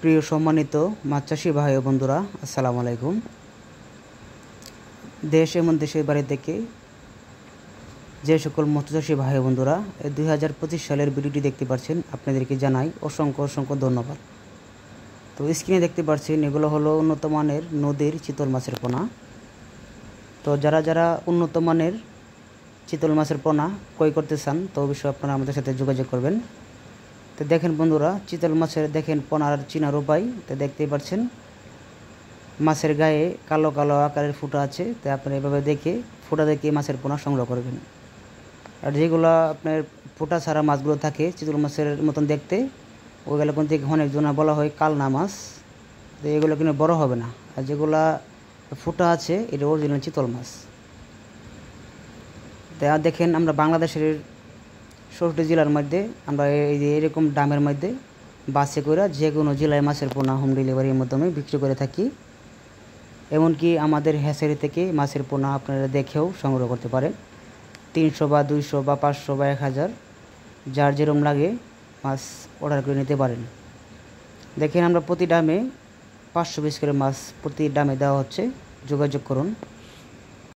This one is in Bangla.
প্রিয় সম্মানিত মাছ চাষি ভাই ও বন্ধুরা, আসসালামু আলাইকুম। দেশ এবং দেশের বাইরে থেকে যে সকল মৎস্য চাষি ভাই ও বন্ধুরা এই 2025 সালের ভিডিওটি দেখতে পাচ্ছেন, আপনাদেরকে জানাই অসংখ্য অসংখ্য ধন্যবাদ। তো স্ক্রিনে দেখতে পাচ্ছেন এগুলো হলো উন্নত মানের নদীর চিতল মাছের পোনা। তো যারা যারা উন্নত মানের চিতল মাছের পোনা ক্রয় করতে চান তো অবশ্যই আপনারা আমাদের সাথে যোগাযোগ করবেন। তো দেখেন বন্ধুরা, চিতল মাছের দেখেন পোনার চিনার উপায়। তো দেখতেই পাচ্ছেন মাছের গায়ে কালো কালো আকারের ফুটা আছে। তো আপনারা এভাবে দেখে ফুটা দেখে মাছের পোনা সংগ্রহ করবেন। আর যেগুলো আপনার ফুটা ছাড়া মাছগুলো থাকে চিতল মাছের মতন দেখতে, ওইগুলো কিন্তু অনেকজনা বলা হয় কালনা মাছ। তো এগুলো কিন্তু বড় হবে না। আর যেগুলা ফুটা আছে এটা অরিজিনাল চিতল মাছ। তা দেখেন আমরা বাংলাদেশের ৬০ জেলার মধ্যে আমরা এই যে এরকম দামের মধ্যে বাসে করে যে কোনো জেলায় মাছের পোনা হোম ডেলিভারির মাধ্যমে বিক্রি করে থাকি। এমনকি আমাদের হ্যাচারি থেকে মাছের পোনা আপনারা দেখেও সংগ্রহ করতে পারেন। ৩০০ বা ২০০ বা ৫০০ বা ১০০০ যার যেরকম লাগে মাছ অর্ডার করে নিতে পারেন। দেখেন আমরা প্রতি ডামে ৫০০ পিস করে মাছ প্রতি ডামে দেওয়া হচ্ছে, যোগাযোগ করুন।